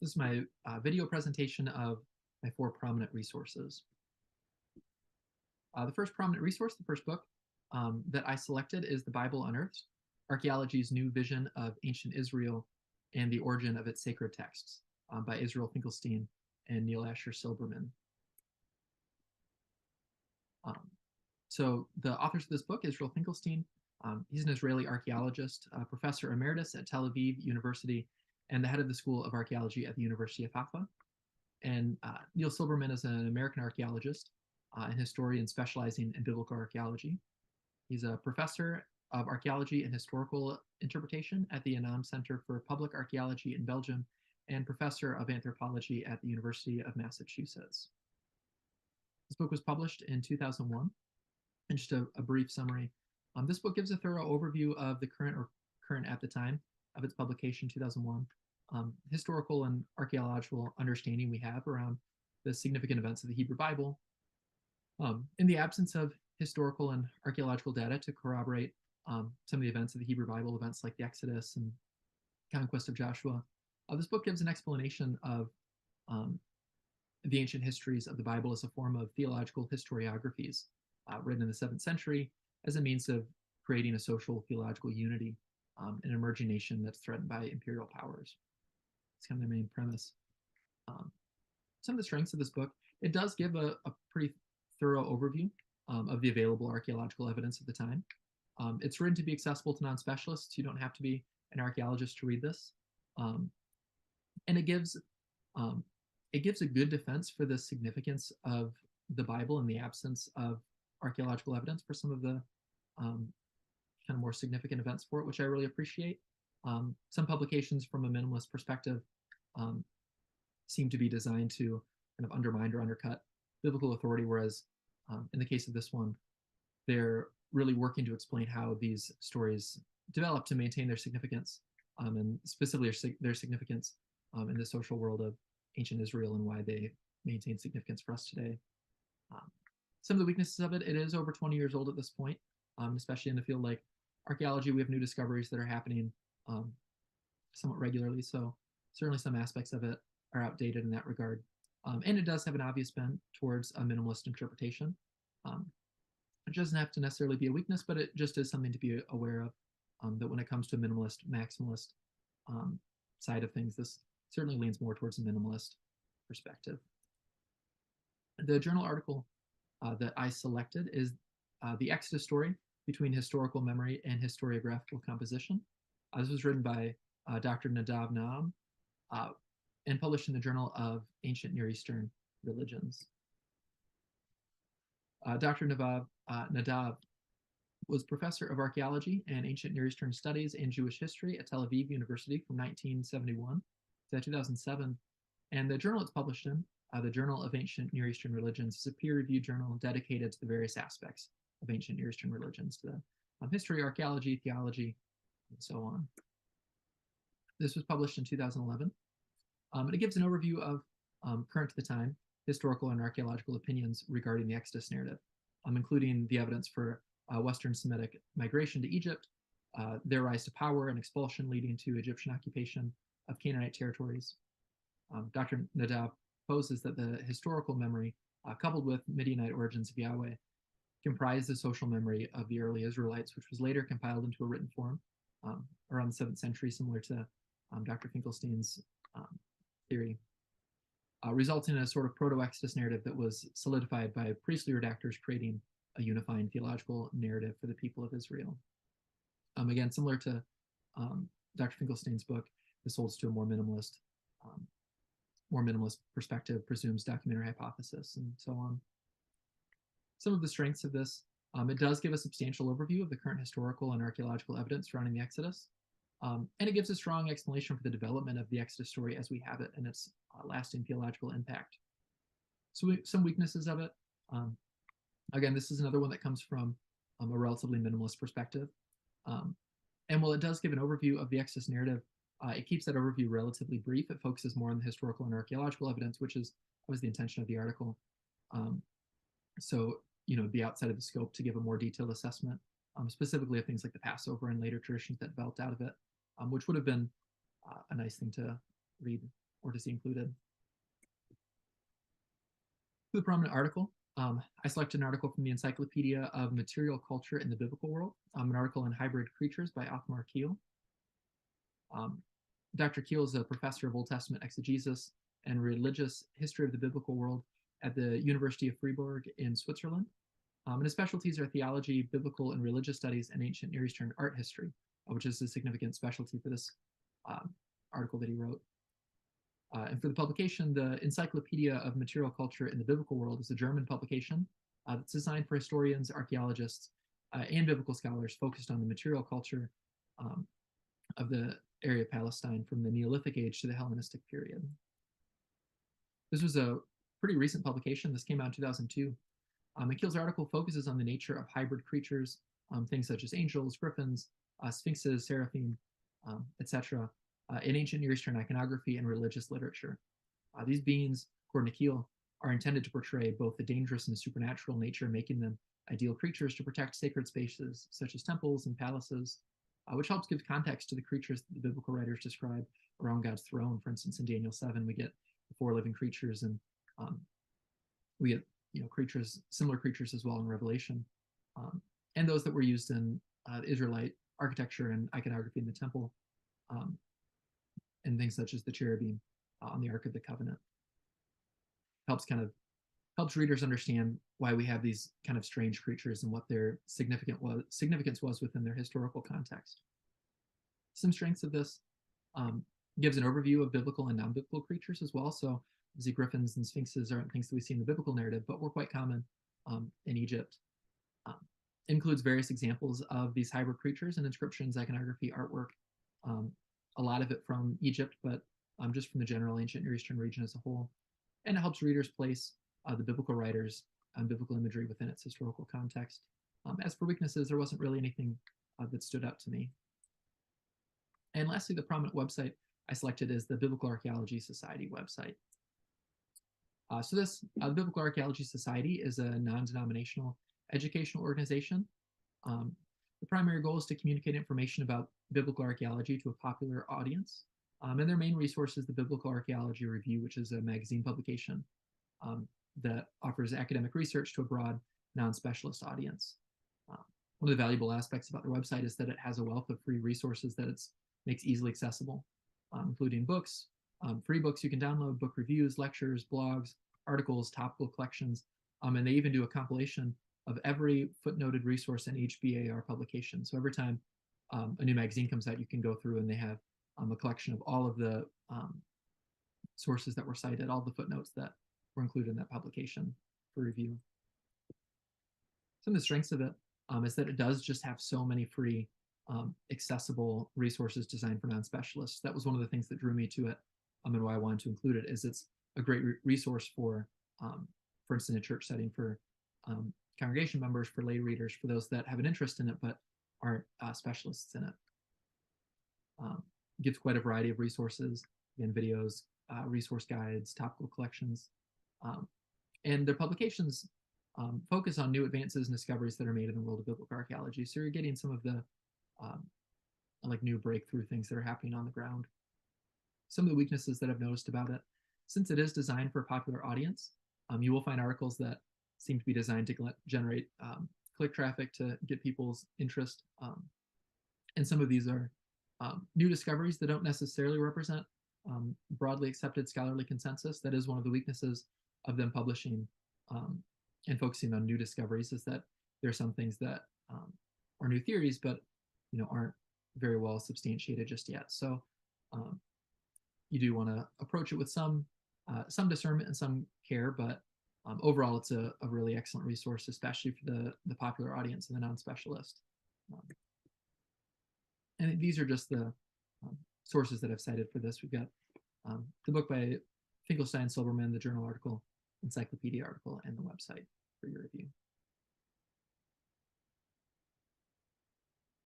This is my video presentation of my 4 prominent resources. The first prominent resource, the first book that I selected is The Bible Unearthed, Archaeology's New Vision of Ancient Israel and the Origin of Its Sacred Texts by Israel Finkelstein and Neil Asher Silberman. So the authors of this book, Israel Finkelstein, he's an Israeli archaeologist, professor emeritus at Tel Aviv University, and the head of the School of Archaeology at the University of Haifa. And Neil Silberman is an American archaeologist and historian specializing in biblical archaeology. He's a professor of archaeology and historical interpretation at the Anam Center for Public Archaeology in Belgium and professor of anthropology at the University of Massachusetts. This book was published in 2001. And just a brief summary. This book gives a thorough overview of the current at the time of its publication, 2001, historical and archaeological understanding we have around the significant events of the Hebrew Bible. In the absence of historical and archaeological data to corroborate some of the events of the Hebrew Bible, events like the Exodus and conquest of Joshua, this book gives an explanation of the ancient histories of the Bible as a form of theological historiographies written in the 7th century as a means of creating a social theological unity in an emerging nation that's threatened by imperial powers. It's kind of the main premise. Some of the strengths of this book, it does give a pretty thorough overview of the available archaeological evidence at the time. It's written to be accessible to non-specialists. You don't have to be an archaeologist to read this. And it gives a good defense for the significance of the Bible in the absence of archaeological evidence for some of the kind of more significant events for it, which I really appreciate. Some publications from a minimalist perspective seem to be designed to kind of undermine or undercut biblical authority, whereas in the case of this one, they're really working to explain how these stories develop to maintain their significance, and specifically their significance in the social world of ancient Israel and why they maintain significance for us today. Some of the weaknesses of it, it is over 20 years old at this point, especially in the field like archaeology. We have new discoveries that are happening somewhat regularly, so certainly some aspects of it are outdated in that regard. And it does have an obvious bent towards a minimalist interpretation. It doesn't have to necessarily be a weakness, but it just is something to be aware of, that when it comes to a minimalist, maximalist side of things, this certainly leans more towards a minimalist perspective. The journal article that I selected is The Exodus Story Between Historical Memory and Historiographical Composition. This was written by Dr. Nadav Naam and published in the Journal of Ancient Near Eastern Religions. Dr. Nadav was professor of archaeology and ancient Near Eastern studies and Jewish history at Tel Aviv University from 1971 to 2007. And the journal it's published in, the Journal of Ancient Near Eastern Religions, is a peer-reviewed journal dedicated to the various aspects of ancient Near Eastern religions, to history, archaeology, theology, and so on. This was published in 2011. And it gives an overview of current to the time historical and archaeological opinions regarding the Exodus narrative, including the evidence for Western Semitic migration to Egypt, their rise to power and expulsion leading to Egyptian occupation of Canaanite territories. Dr. Nadav proposes that the historical memory, coupled with Midianite origins of Yahweh, comprise the social memory of the early Israelites, which was later compiled into a written form around the 7th century, similar to Dr. Finkelstein's theory, resulting in a sort of proto-Exodus narrative that was solidified by priestly redactors creating a unifying theological narrative for the people of Israel. Again, similar to Dr. Finkelstein's book, this holds to a more minimalist perspective, presumes documentary hypothesis, and so on. Some of the strengths of this, it does give a substantial overview of the current historical and archaeological evidence surrounding the Exodus, and it gives a strong explanation for the development of the Exodus story as we have it and its lasting theological impact. So some weaknesses of it, again, this is another one that comes from a relatively minimalist perspective. And while it does give an overview of the Exodus narrative, it keeps that overview relatively brief. It focuses more on the historical and archaeological evidence, which was the intention of the article. So, be outside of the scope to give a more detailed assessment, specifically of things like the Passover and later traditions that developed out of it, which would have been a nice thing to read or to see included. For the prominent article, I selected an article from the Encyclopedia of Material Culture in the Biblical World, an article on hybrid creatures by Othmar Kiel. Dr. Kiel is a professor of Old Testament exegesis and religious history of the biblical world at the University of Freiburg in Switzerland. And his specialties are theology, biblical and religious studies, and ancient Near Eastern art history, which is a significant specialty for this article that he wrote. And for the publication, the Encyclopedia of Material Culture in the Biblical World is a German publication that's designed for historians, archaeologists, and biblical scholars focused on the material culture of the area of Palestine from the Neolithic age to the Hellenistic period. This was a pretty recent publication. This came out in 2002. And Kiel's article focuses on the nature of hybrid creatures, things such as angels, griffins, sphinxes, seraphim, etc., in ancient Near Eastern iconography and religious literature. These beings, according to Kiel, are intended to portray both the dangerous and the supernatural nature, making them ideal creatures to protect sacred spaces such as temples and palaces, which helps give context to the creatures that the biblical writers describe around God's throne. For instance, in Daniel 7, we get the 4 living creatures, and we get creatures, similar creatures as well in Revelation, and those that were used in Israelite architecture and iconography in the temple, and things such as the cherubim on the Ark of the Covenant. Helps readers understand why we have these kind of strange creatures and what their significance was within their historical context. Some strengths of this gives an overview of biblical and non-biblical creatures as well. So obviously griffins and sphinxes aren't things that we see in the biblical narrative, but were quite common in Egypt. Includes various examples of these hybrid creatures and inscriptions, iconography, artwork, a lot of it from Egypt, but just from the general ancient Near Eastern region as a whole. And it helps readers place the biblical writers and biblical imagery within its historical context. As for weaknesses, there wasn't really anything that stood out to me. And lastly, the prominent website I selected is the Biblical Archaeology Society website. So this Biblical Archaeology Society is a non-denominational educational organization. The primary goal is to communicate information about biblical archaeology to a popular audience. And their main resource is the Biblical Archaeology Review, which is a magazine publication that offers academic research to a broad, non-specialist audience. One of the valuable aspects about their website is that it has a wealth of free resources that it makes easily accessible, including books, free books you can download, book reviews, lectures, blogs, articles, topical collections, and they even do a compilation of every footnoted resource in each BAR publication. So every time a new magazine comes out, you can go through and they have a collection of all of the sources that were cited, all the footnotes that were included in that publication for review. Some of the strengths of it is that it does just have so many free, accessible resources designed for non-specialists. That was one of the things that drew me to it, and why I wanted to include it, is it's a great resource for instance, a church setting, for congregation members, for lay readers, for those that have an interest in it but aren't specialists in it. Gives quite a variety of resources, again, videos, resource guides, topical collections, and their publications focus on new advances and discoveries that are made in the world of biblical archaeology. So you're getting some of the like new breakthrough things that are happening on the ground. Some of the weaknesses that I've noticed about it, since it is designed for a popular audience, you will find articles that seem to be designed to generate click traffic to get people's interest. And some of these are new discoveries that don't necessarily represent broadly accepted scholarly consensus. That is one of the weaknesses of them publishing and focusing on new discoveries, is that there are some things that are new theories, but aren't very well substantiated just yet. So you do want to approach it with some discernment and some care, but overall, it's a really excellent resource, especially for the popular audience and the non-specialist. And these are just the sources that I've cited for this. We've got the book by Finkelstein, Silberman, the journal article, encyclopedia article, and the website for your review.